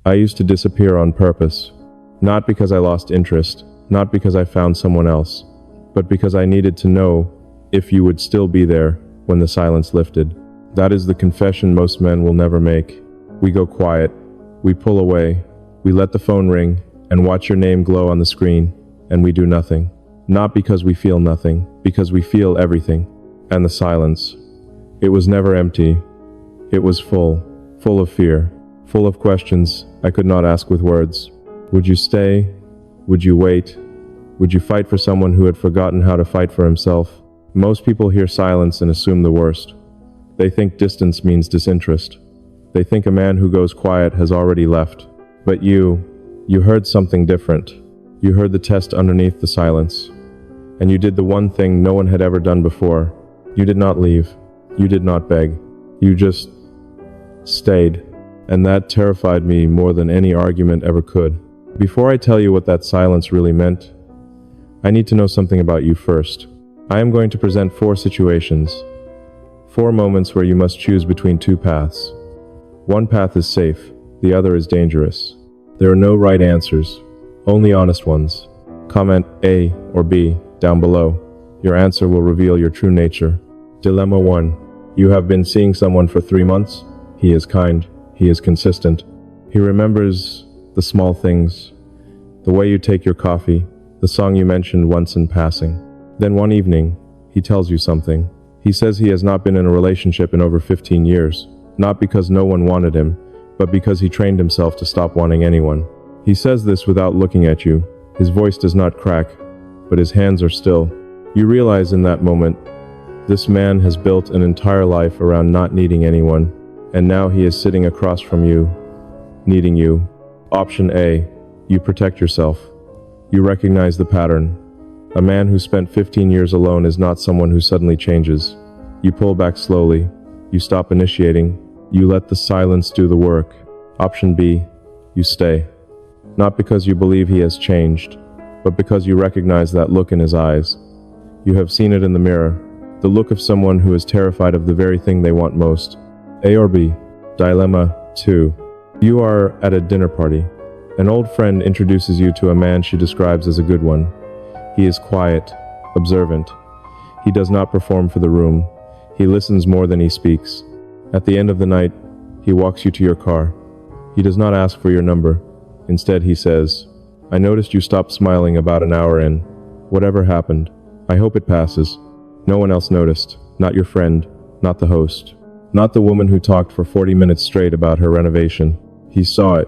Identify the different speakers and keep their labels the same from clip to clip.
Speaker 1: I used to disappear on purpose. Not because I lost interest, not because I found someone else, but because I needed to know if you would still be there when the silence lifted. That is the confession most men will never make. We go quiet, we pull away, we let the phone ring and watch your name glow on the screen, and we do nothing. Not because we feel nothing, because we feel everything. And the silence. It was never empty. It was full of fear, full of questions I could not ask with words. Would you stay? Would you wait? Would you fight for someone who had forgotten how to fight for himself? Most people hear silence and assume the worst. They think distance means disinterest. They think a man who goes quiet has already left. But you heard something different. You heard the test underneath the silence. And you did the one thing no one had ever done before. You did not leave. You did not beg. You just stayed. And that terrified me more than any argument ever could. Before I tell you what that silence really meant, I need to know something about you first. I am going to present 4 situations. 4 moments where you must choose between 2 paths. One path is safe, the other is dangerous. There are no right answers, only honest ones. Comment A or B down below. Your answer will reveal your true nature. Dilemma 1. You have been seeing someone for 3 months. He is kind. He is consistent. He remembers the small things, the way you take your coffee, the song you mentioned once in passing. Then one evening, he tells you something. He says he has not been in a relationship in over 15 years, not because no one wanted him, but because he trained himself to stop wanting anyone. He says this without looking at you. His voice does not crack, but his hands are still. You realize in that moment, this man has built an entire life around not needing anyone, and now he is sitting across from you, needing you. Option A, you protect yourself. You recognize the pattern. A man who spent 15 years alone is not someone who suddenly changes. You pull back slowly. You stop initiating. You let the silence do the work. Option B, you stay. Not because you believe he has changed, but because you recognize that look in his eyes. You have seen it in the mirror. The look of someone who is terrified of the very thing they want most. A or B? Dilemma 2. You are at a dinner party. An old friend introduces you to a man she describes as a good one. He is quiet, observant. He does not perform for the room. He listens more than he speaks. At the end of the night, he walks you to your car. He does not ask for your number. Instead, he says, "I noticed you stopped smiling about an hour in. Whatever happened, I hope it passes." No one else noticed. Not your friend, not the host, not the woman who talked for 40 minutes straight about her renovation. He saw it,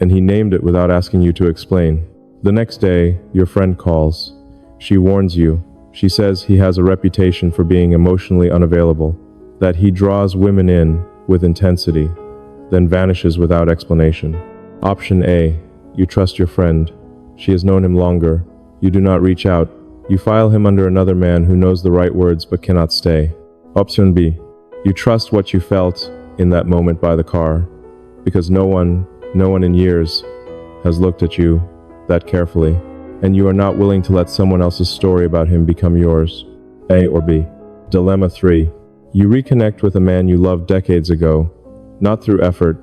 Speaker 1: and he named it without asking you to explain. The next day, your friend calls. She warns you. She says he has a reputation for being emotionally unavailable, that he draws women in with intensity, then vanishes without explanation. Option A, you trust your friend. She has known him longer. You do not reach out. You file him under another man who knows the right words but cannot stay. Option B, you trust what you felt in that moment by the car, because no one in years has looked at you that carefully, and you are not willing to let someone else's story about him become yours. A or B? Dilemma 3. You reconnect with a man you loved decades ago, not through effort,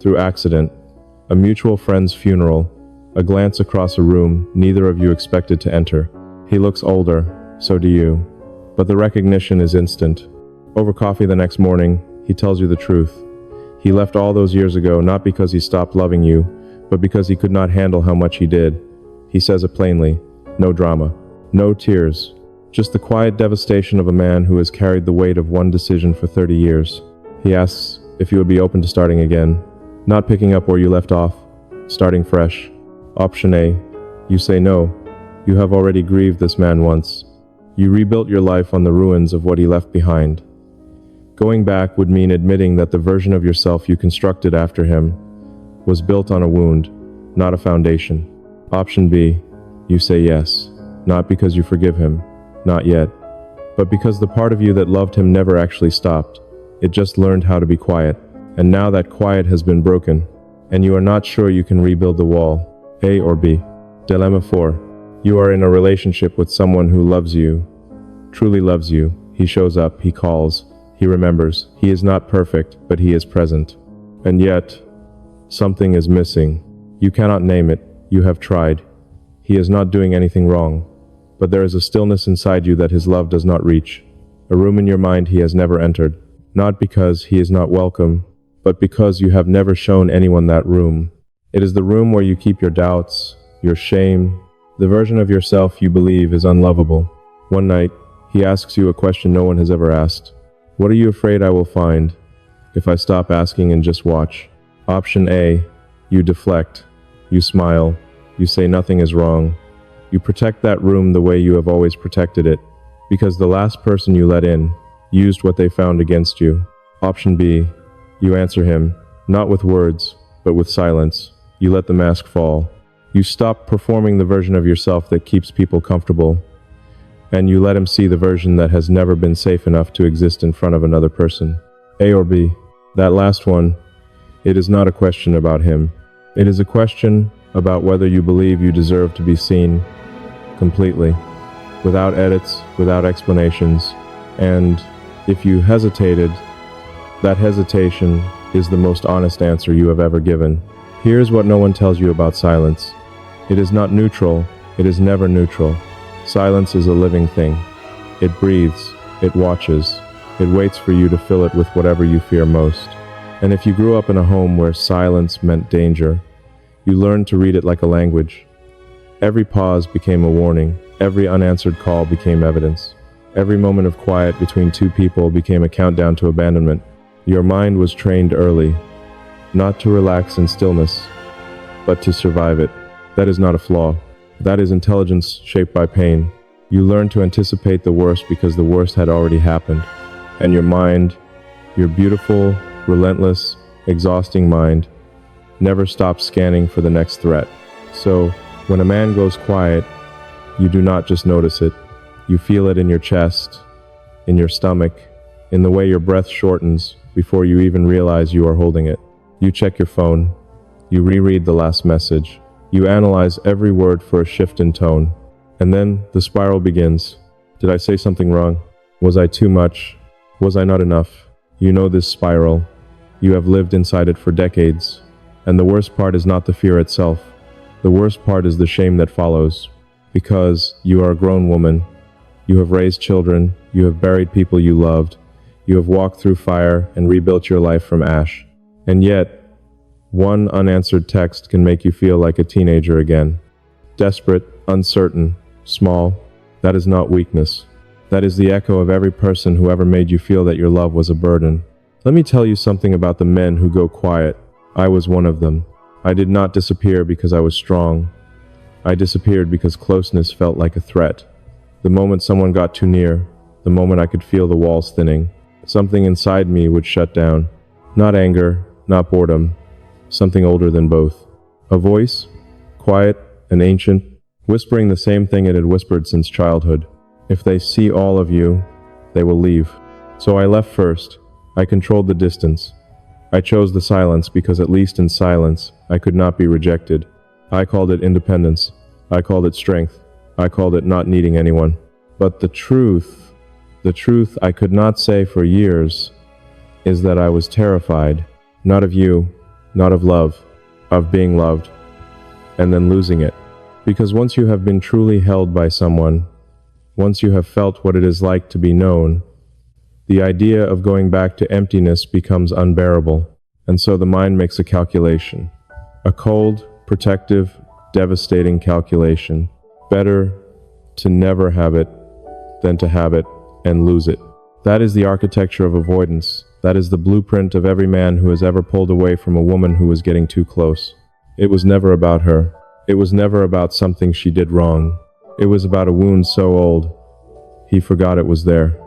Speaker 1: through accident, a mutual friend's funeral, a glance across a room neither of you expected to enter. He looks older, so do you, but the recognition is instant. Over coffee the next morning, he tells you the truth. He left all those years ago not because he stopped loving you, but because he could not handle how much he did. He says it plainly. No drama. No tears. Just the quiet devastation of a man who has carried the weight of one decision for 30 years. He asks if you would be open to starting again. Not picking up where you left off. Starting fresh. Option A. You say no. You have already grieved this man once. You rebuilt your life on the ruins of what he left behind. Going back would mean admitting that the version of yourself you constructed after him was built on a wound, not a foundation. Option B, you say yes, not because you forgive him, not yet, but because the part of you that loved him never actually stopped. It just learned how to be quiet, and now that quiet has been broken, and you are not sure you can rebuild the wall. A or B? Dilemma 4. You are in a relationship with someone who loves you, truly loves you. He shows up, he calls, he remembers. He is not perfect, but he is present. And yet, Something is missing. You cannot name it. You have tried. He is not doing anything wrong. But there is a stillness inside you that his love does not reach. A room in your mind he has never entered. Not because he is not welcome, but because you have never shown anyone that room. It is the room where you keep your doubts, your shame, the version of yourself you believe is unlovable. One night, he asks you a question no one has ever asked. What are you afraid I will find if I stop asking and just watch? Option A, you deflect, you smile, you say nothing is wrong. You protect that room the way you have always protected it, because the last person you let in used what they found against you. Option B, you answer him, not with words, but with silence. You let the mask fall. You stop performing the version of yourself that keeps people comfortable, and you let him see the version that has never been safe enough to exist in front of another person. A or B, that last one, it is not a question about him. It is a question about whether you believe you deserve to be seen completely, without edits, without explanations, and if you hesitated, that hesitation is the most honest answer you have ever given. Here's what no one tells you about silence. It is not neutral. It is never neutral. Silence is a living thing. It breathes. It watches. It waits for you to fill it with whatever you fear most. And if you grew up in a home where silence meant danger, you learned to read it like a language. Every pause became a warning. Every unanswered call became evidence. Every moment of quiet between two people became a countdown to abandonment. Your mind was trained early, not to relax in stillness, but to survive it. That is not a flaw. That is intelligence shaped by pain. You learn to anticipate the worst because the worst had already happened. And your mind, your beautiful, relentless, exhausting mind, never stops scanning for the next threat. So, when a man goes quiet, you do not just notice it. You feel it in your chest, in your stomach, in the way your breath shortens before you even realize you are holding it. You check your phone. You reread the last message. You analyze every word for a shift in tone. And then the spiral begins. Did I say something wrong? Was I too much? Was I not enough? You know this spiral. You have lived inside it for decades. And the worst part is not the fear itself. The worst part is the shame that follows. Because you are a grown woman. You have raised children. You have buried people you loved. You have walked through fire and rebuilt your life from ash. And yet, one unanswered text can make you feel like a teenager again. Desperate, uncertain, small. That is not weakness. That is the echo of every person who ever made you feel that your love was a burden. Let me tell you something about the men who go quiet. I was one of them. I did not disappear because I was strong. I disappeared because closeness felt like a threat. The moment someone got too near, the moment I could feel the walls thinning, something inside me would shut down. Not anger, not boredom. Something older than both. A voice, quiet and ancient, whispering the same thing it had whispered since childhood. If they see all of you, they will leave. So I left first. I controlled the distance. I chose the silence because at least in silence, I could not be rejected. I called it independence. I called it strength. I called it not needing anyone. But the truth I could not say for years, is that I was terrified, not of you, not of love, of being loved, and then losing it. Because once you have been truly held by someone, once you have felt what it is like to be known, the idea of going back to emptiness becomes unbearable, and so the mind makes a calculation. A cold, protective, devastating calculation. Better to never have it than to have it and lose it. That is the architecture of avoidance. That is the blueprint of every man who has ever pulled away from a woman who was getting too close. It was never about her. It was never about something she did wrong. It was about a wound so old, he forgot it was there.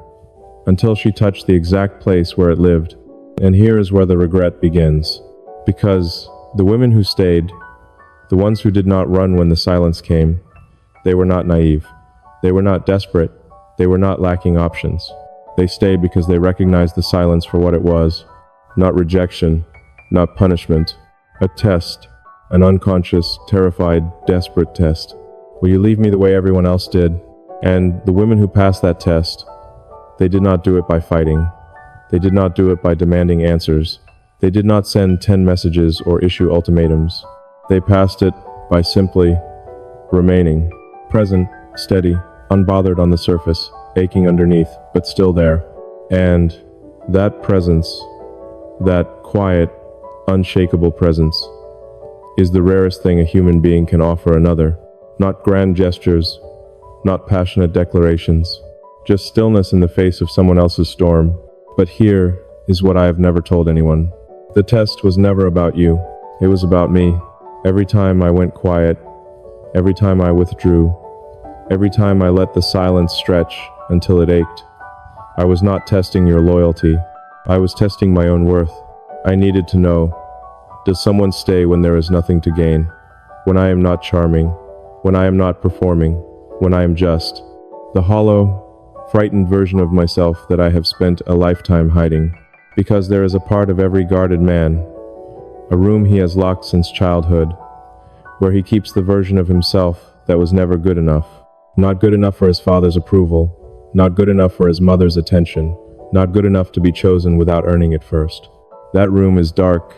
Speaker 1: Until she touched the exact place where it lived. And here is where the regret begins. Because the women who stayed, the ones who did not run when the silence came, they were not naive. They were not desperate. They were not lacking options. They stayed because they recognized the silence for what it was. Not rejection, not punishment. A test. An unconscious, terrified, desperate test. Will you leave me the way everyone else did? And the women who passed that test, they did not do it by fighting. They did not do it by demanding answers. They did not send 10 messages or issue ultimatums. They passed it by simply remaining present, steady, unbothered on the surface, aching underneath, but still there. And that presence, that quiet, unshakable presence, is the rarest thing a human being can offer another. Not grand gestures, not passionate declarations, just stillness in the face of someone else's storm. But here is what I have never told anyone. The test was never about you. It was about me. Every time I went quiet, every time I withdrew, every time I let the silence stretch until it ached, I was not testing your loyalty. I was testing my own worth. I needed to know, does someone stay when there is nothing to gain? When I am not charming? When I am not performing? When I am just the hollow, frightened version of myself that I have spent a lifetime hiding? Because there is a part of every guarded man, a room he has locked since childhood, where he keeps the version of himself that was never good enough. Not good enough for his father's approval, not good enough for his mother's attention, not good enough to be chosen without earning it first. That room is dark,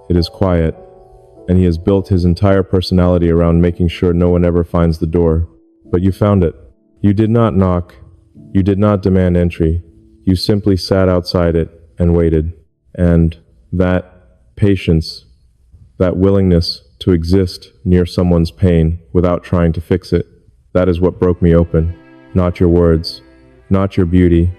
Speaker 1: it is quiet, and he has built his entire personality around making sure no one ever finds the door. But you found it. You did not knock, you did not demand entry, you simply sat outside it and waited. And that patience, that willingness to exist near someone's pain without trying to fix it, that is what broke me open. Not your words, not your beauty,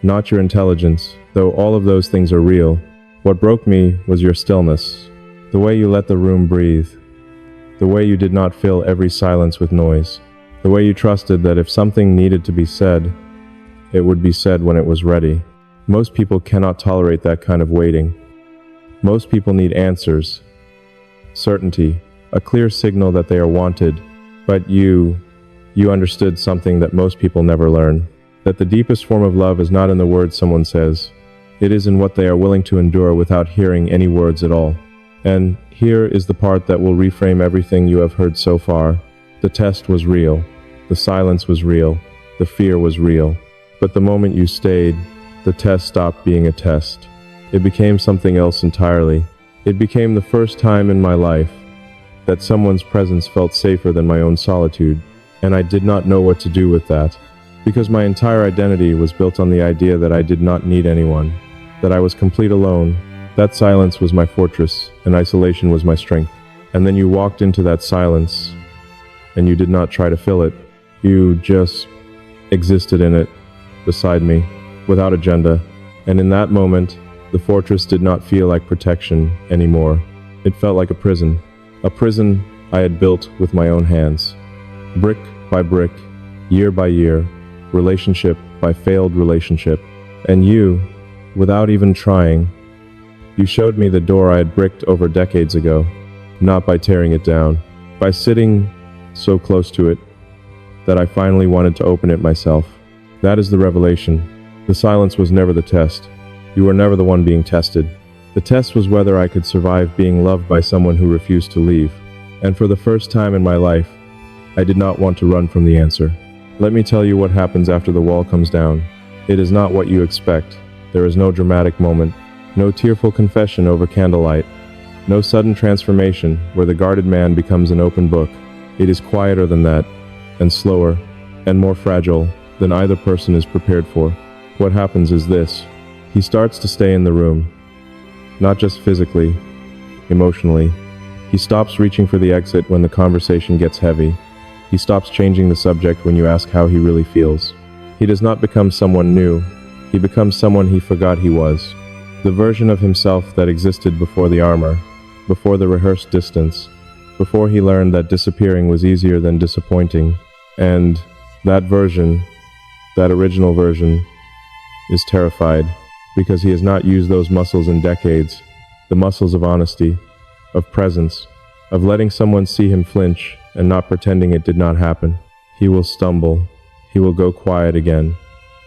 Speaker 1: not your intelligence, though all of those things are real. What broke me was your stillness, the way you let the room breathe, the way you did not fill every silence with noise, the way you trusted that if something needed to be said, it would be said when it was ready. Most people cannot tolerate that kind of waiting. Most people need answers, certainty, a clear signal that they are wanted. But you understood something that most people never learn, that the deepest form of love is not in the words someone says. It is in what they are willing to endure without hearing any words at all. And here is the part that will reframe everything you have heard so far. The test was real. The silence was real. The fear was real. But the moment you stayed, the test stopped being a test. It became something else entirely. It became the first time in my life that someone's presence felt safer than my own solitude. And I did not know what to do with that, because my entire identity was built on the idea that I did not need anyone, that I was complete alone. That silence was my fortress, and isolation was my strength. And then you walked into that silence, and you did not try to fill it. You just existed in it, beside me, without agenda. And in that moment, the fortress did not feel like protection anymore. It felt like a prison I had built with my own hands. Brick by brick, year by year, relationship by failed relationship. And you, without even trying, you showed me the door I had bricked over decades ago, not by tearing it down, by sitting so close to it that I finally wanted to open it myself. That is the revelation. The silence was never the test. You were never the one being tested. The test was whether I could survive being loved by someone who refused to leave. And for the first time in my life, I did not want to run from the answer. Let me tell you what happens after the wall comes down. It is not what you expect. There is no dramatic moment, no tearful confession over candlelight, no sudden transformation where the guarded man becomes an open book. It is quieter than that, and slower, and more fragile than either person is prepared for. What happens is this. He starts to stay in the room, not just physically, emotionally. He stops reaching for the exit when the conversation gets heavy. He stops changing the subject when you ask how he really feels. He does not become someone new. He becomes someone he forgot he was. The version of himself that existed before the armor, before the rehearsed distance, before he learned that disappearing was easier than disappointing. And that version, that original version, is terrified because he has not used those muscles in decades, the muscles of honesty, of presence, of letting someone see him flinch and not pretending it did not happen. He will stumble. He will go quiet again,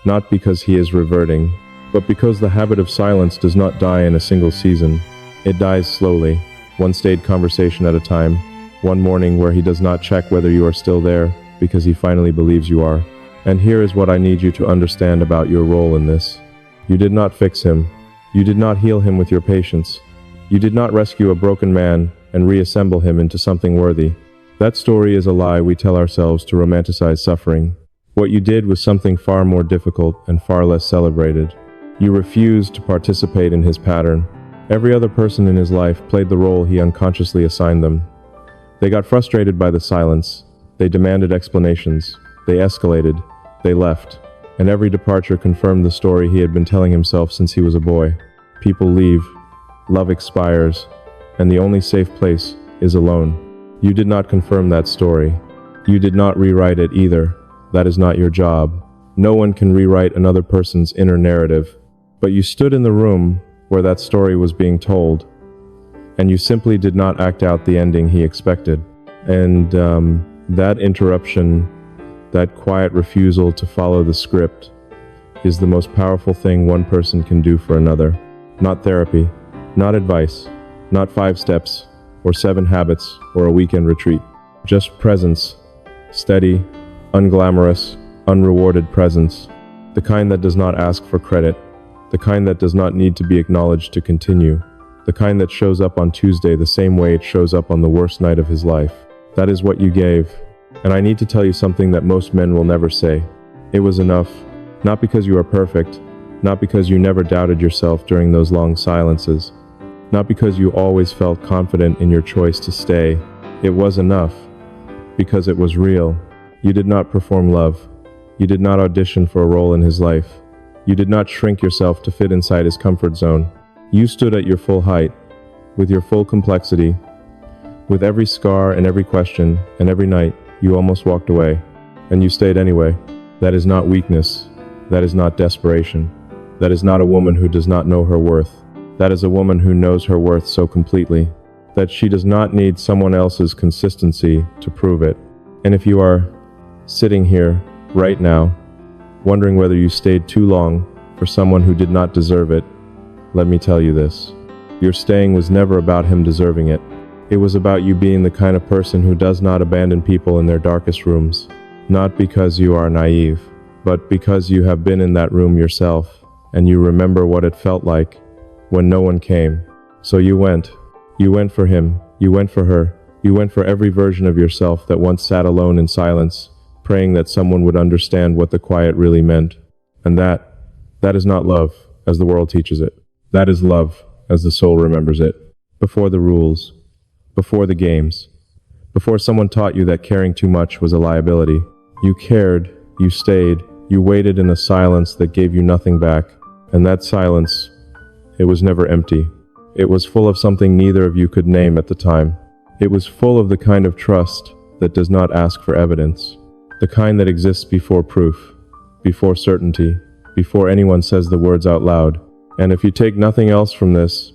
Speaker 1: not because he is reverting, but because the habit of silence does not die in a single season. It dies slowly, one staid conversation at a time, one morning where he does not check whether you are still there because he finally believes you are. And here is what I need you to understand about your role in this. You did not fix him. You did not heal him with your patience. You did not rescue a broken man and reassemble him into something worthy. That story is a lie we tell ourselves to romanticize suffering. What you did was something far more difficult and far less celebrated. You refused to participate in his pattern. Every other person in his life played the role he unconsciously assigned them. They got frustrated by the silence. They demanded explanations. They escalated. They left. And every departure confirmed the story he had been telling himself since he was a boy. People leave. Love expires. And the only safe place is alone. You did not confirm that story. You did not rewrite it either. That is not your job. No one can rewrite another person's inner narrative. But you stood in the room where that story was being told, and you simply did not act out the ending he expected. And that interruption, that quiet refusal to follow the script, is the most powerful thing one person can do for another. Not therapy, not advice, not 5 steps, or 7 habits, or a weekend retreat. Just presence, steady, unglamorous, unrewarded presence, the kind that does not ask for credit, the kind that does not need to be acknowledged to continue, the kind that shows up on Tuesday the same way it shows up on the worst night of his life. That is what you gave. And I need to tell you something that most men will never say. It was enough. Not because you are perfect, not because you never doubted yourself during those long silences, not because you always felt confident in your choice to stay. It was enough because it was real. You did not perform love. You did not audition for a role in his life. You did not shrink yourself to fit inside his comfort zone. You stood at your full height, with your full complexity, with every scar and every question, and every night you almost walked away, and you stayed anyway. That is not weakness. That is not desperation. That is not a woman who does not know her worth. That is a woman who knows her worth so completely that she does not need someone else's consistency to prove it. And if you are sitting here right now, wondering whether you stayed too long for someone who did not deserve it, let me tell you this. Your staying was never about him deserving it. It was about you being the kind of person who does not abandon people in their darkest rooms. Not because you are naive, but because you have been in that room yourself, and you remember what it felt like when no one came. So you went. You went for him. You went for her. You went for every version of yourself that once sat alone in silence, praying that someone would understand what the quiet really meant. And that is not love, as the world teaches it. That is love, as the soul remembers it. Before the rules, before the games, before someone taught you that caring too much was a liability. You cared, you stayed, you waited in a silence that gave you nothing back. And that silence, it was never empty. It was full of something neither of you could name at the time. It was full of the kind of trust that does not ask for evidence. The kind that exists before proof, before certainty, before anyone says the words out loud. And if you take nothing else from this,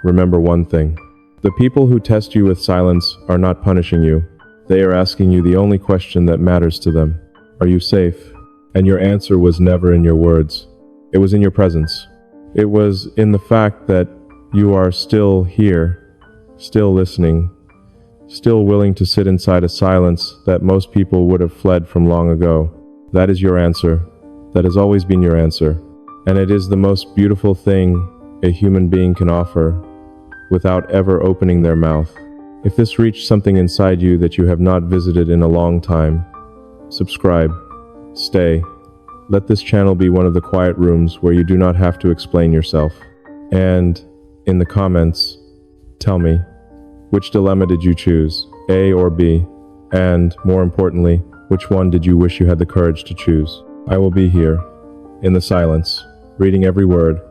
Speaker 1: remember one thing. The people who test you with silence are not punishing you. They are asking you the only question that matters to them. Are you safe? And your answer was never in your words. It was in your presence. It was in the fact that you are still here, still listening, still willing to sit inside a silence that most people would have fled from long ago. That is your answer. That has always been your answer. And it is the most beautiful thing a human being can offer without ever opening their mouth. If this reached something inside you that you have not visited in a long time, subscribe, stay. Let this channel be one of the quiet rooms where you do not have to explain yourself. And in the comments, tell me, which dilemma did you choose, A or B? And, more importantly, which one did you wish you had the courage to choose? I will be here, in the silence, reading every word,